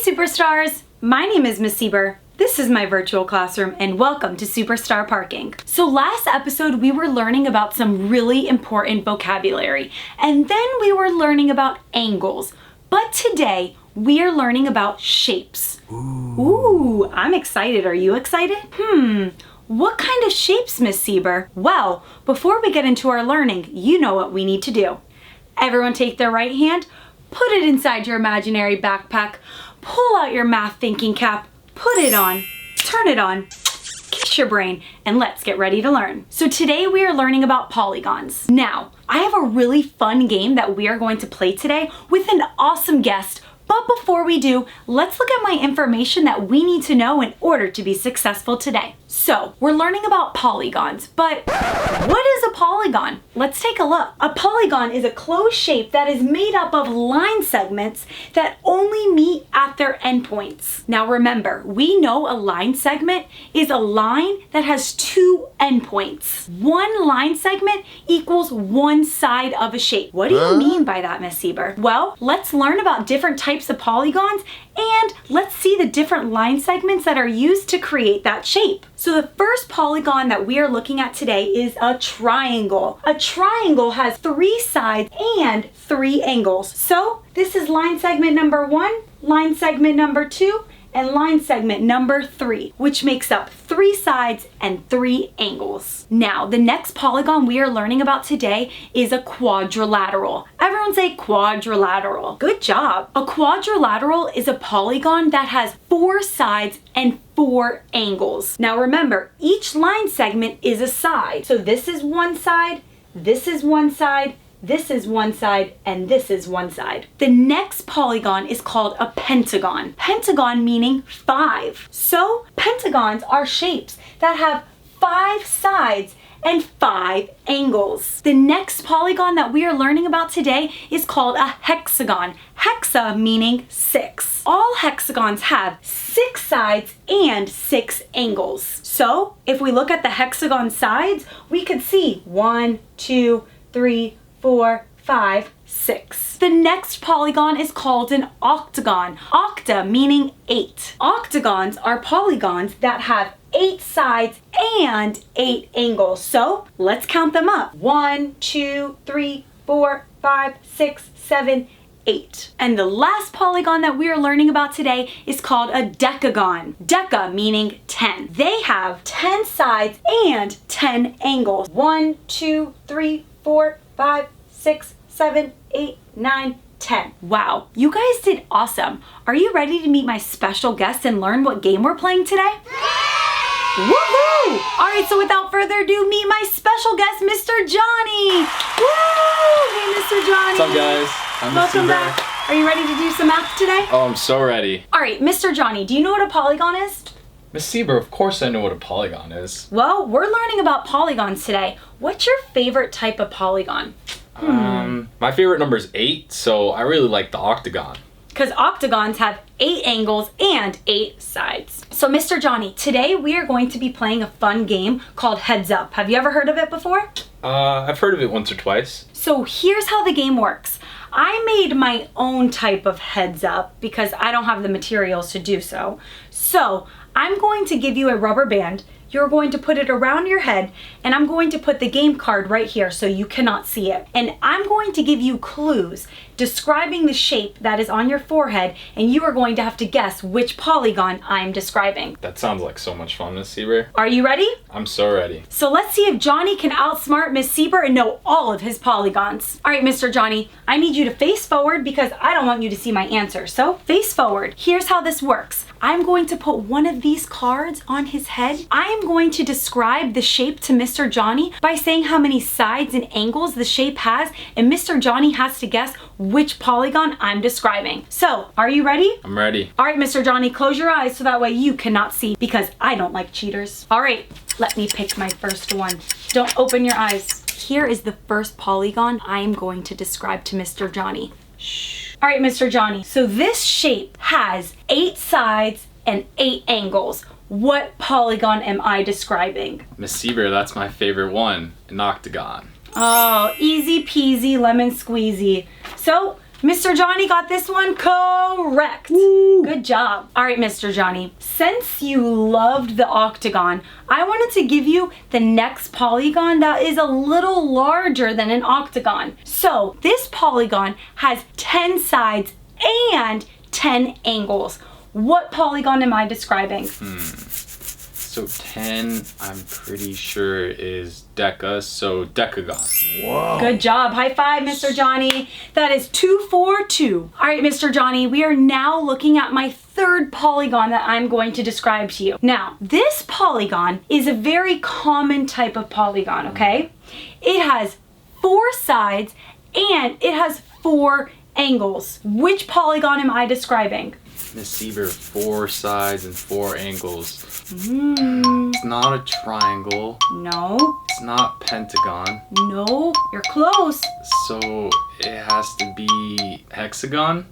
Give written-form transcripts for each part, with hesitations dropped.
Superstars! My name is Miss Sieber. This is my virtual classroom and welcome to Superstar Parking. So last episode we were learning about some really important vocabulary and then we were learning about angles. But today we are learning about shapes. Ooh, I'm excited. Are you excited? What kind of shapes, Miss Sieber? Well, before we get into our learning, you know what we need to do. Everyone take their right hand, put it inside your imaginary backpack, pull out your math thinking cap, put it on, turn it on, kiss your brain, and let's get ready to learn. So today we are learning about polygons. Now, I have a really fun game that we are going to play today with an awesome guest. But before we do, let's look at my information that we need to know in order to be successful today. So, we're learning about polygons, but what is a polygon? Let's take a look. A polygon is a closed shape that is made up of line segments that only meet at their endpoints. Now remember, we know a line segment is a line that has two endpoints. One line segment equals one side of a shape. What do you mean by that, Miss Sieber? Well, let's learn about different types of polygons and let's see the different line segments that are used to create that shape. So the first polygon that we are looking at today is a triangle. A triangle has three sides and three angles. So this is line segment number 1, line segment number 2, and line segment number 3, which makes up 3 sides and 3 angles. Now, the next polygon we are learning about today is a quadrilateral. Everyone say quadrilateral. Good job. A quadrilateral is a polygon that has 4 sides and 4 angles. Now remember, each line segment is a side. So this is one side, this is one side, this is one side, and this is one side. The next polygon is called a pentagon. Pentagon meaning 5. So pentagons are shapes that have 5 sides and 5 angles. The next polygon that we are learning about today is called a hexagon. Hexa meaning 6. All hexagons have 6 sides and 6 angles. So if we look at the hexagon sides, we could see 1, 2, 3, 4, 5, 6. The next polygon is called an octagon. Octa meaning 8. Octagons are polygons that have 8 sides and 8 angles. So let's count them up. 1, 2, 3, 4, 5, 6, 7, 8. And the last polygon that we are learning about today is called a decagon. Deca meaning 10. They have 10 sides and 10 angles. 1, 2, 3, 4, 5, 6, 7, 8, 9, 10. Wow, you guys did awesome. Are you ready to meet my special guest and learn what game we're playing today? Woohoo! All right, so without further ado, meet my special guest, Mr. Johnny. Woo! Hey, Mr. Johnny. What's up, guys? I'm Welcome back. Are you ready to do some math today? Oh, I'm so ready. All right, Mr. Johnny, do you know what a polygon is? Miss Sieber, of course I know what a polygon is. Well, we're learning about polygons today. What's your favorite type of polygon? My favorite number is 8, so I really like the octagon. Because octagons have 8 angles and 8 sides. So Mr. Johnny, today we are going to be playing a fun game called Heads Up. Have you ever heard of it before? I've heard of it once or twice. So here's how the game works. I made my own type of heads up because I don't have the materials to do so. So I'm going to give you a rubber band. You're going to put it around your head and I'm going to put the game card right here so you cannot see it. And I'm going to give you clues describing the shape that is on your forehead and you are going to have to guess which polygon I'm describing. That sounds like so much fun, Miss Sieber. Are you ready? I'm so ready. So let's see if Johnny can outsmart Miss Sieber and know all of his polygons. All right, Mr. Johnny, I need you to face forward because I don't want you to see my answer. So face forward. Here's how this works. I'm going to put one of these cards on his head. I am going to describe the shape to Mr. Johnny by saying how many sides and angles the shape has, and Mr. Johnny has to guess which polygon I'm describing. So, are you ready? I'm ready. All right, Mr. Johnny, close your eyes so that way you cannot see because I don't like cheaters. All right, let me pick my first one. Don't open your eyes. Here is the first polygon I am going to describe to Mr. Johnny. Shh. All right, Mr. Johnny, so this shape has 8 sides and 8 angles. What polygon am I describing? Miss Sieber, that's my favorite one, an octagon. Oh, easy peasy lemon squeezy. So Mr. Johnny got this one correct. Woo. Good job. All right, Mr. Johnny, since you loved the octagon, I wanted to give you the next polygon that is a little larger than an octagon. So this polygon has 10 sides and 10 angles. What polygon am I describing? So 10, I'm pretty sure is deca, so decagon. Whoa. Good job. High five, Mr. Johnny. That is 2 for 2. All right, Mr. Johnny, we are now looking at my third polygon that I'm going to describe to you. Now, this polygon is a very common type of polygon, okay? It has 4 sides and it has 4 angles. Which polygon am I describing? Miss Sieber, 4 sides and 4 angles. It's not a triangle. No. It's not pentagon. No. You're close. So it has to be hexagon.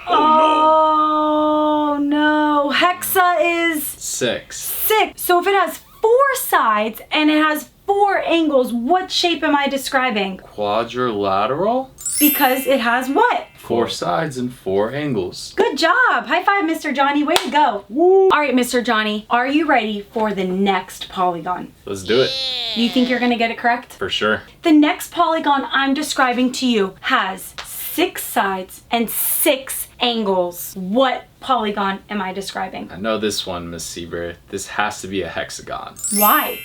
Oh no. Hexa is 6. 6. So if it has 4 sides and it has 4 angles, what shape am I describing? Quadrilateral? Because it has what? 4 sides and 4 angles. Good job. High five, Mr. Johnny. Way to go. Woo. All right, Mr. Johnny, are you ready for the next polygon? Let's do it. You think you're gonna get it correct? For sure. The next polygon I'm describing to you has 6 sides and 6 angles. What polygon am I describing? I know this one, Miss Sieber. This has to be a hexagon. Why?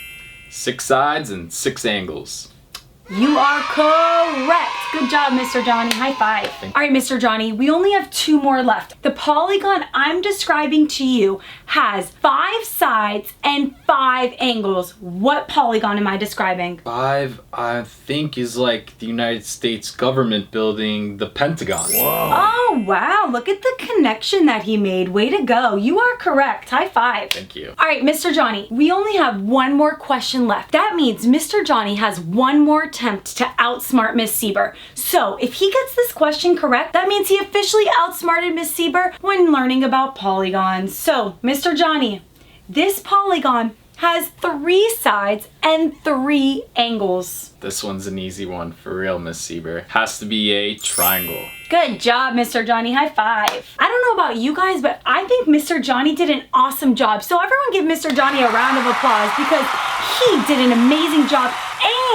6 sides and 6 angles. You are correct. Good job, Mr. Johnny. High five. All right, Mr. Johnny, we only have 2 more left. The polygon I'm describing to you has 5 sides and 5 angles. What polygon am I describing? 5, I think, is like the United States government building, the Pentagon. Whoa. Oh, wow. Look at the connection that he made. Way to go. You are correct. High five. Thank you. All right, Mr. Johnny, we only have 1 more question left. That means Mr. Johnny has 1 more attempt to outsmart Miss Sieber. So if he gets this question correct, that means he officially outsmarted Miss Sieber when learning about polygons. So, Mr. Johnny, this polygon has 3 sides and 3 angles. This one's an easy one for real, Miss Sieber. Has to be a triangle. Good job, Mr. Johnny. High five. I don't know about you guys, but I think Mr. Johnny did an awesome job. So everyone give Mr. Johnny a round of applause because he did an amazing job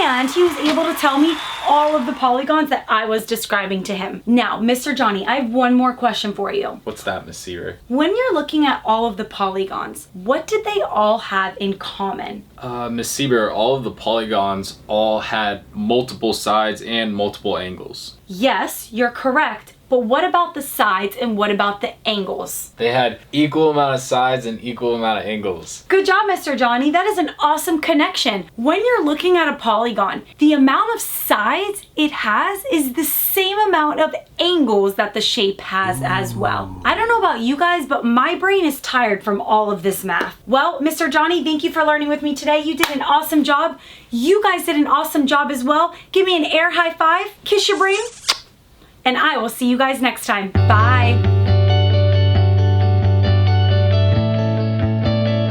and he was able to tell me all of the polygons that I was describing to him. Now, Mr. Johnny, I have 1 more question for you. What's that, Miss Sieber? When you're looking at all of the polygons, what did they all have in common? Miss Sieber, all of the polygons all had multiple sides and multiple angles. Yes, you're correct. But what about the sides and what about the angles? They had equal amount of sides and equal amount of angles. Good job, Mr. Johnny. That is an awesome connection. When you're looking at a polygon, the amount of sides it has is the same amount of angles that the shape has as well. I don't know about you guys, but my brain is tired from all of this math. Well, Mr. Johnny, thank you for learning with me today. You did an awesome job. You guys did an awesome job as well. Give me an air high five, kiss your brain, and I will see you guys next time. Bye.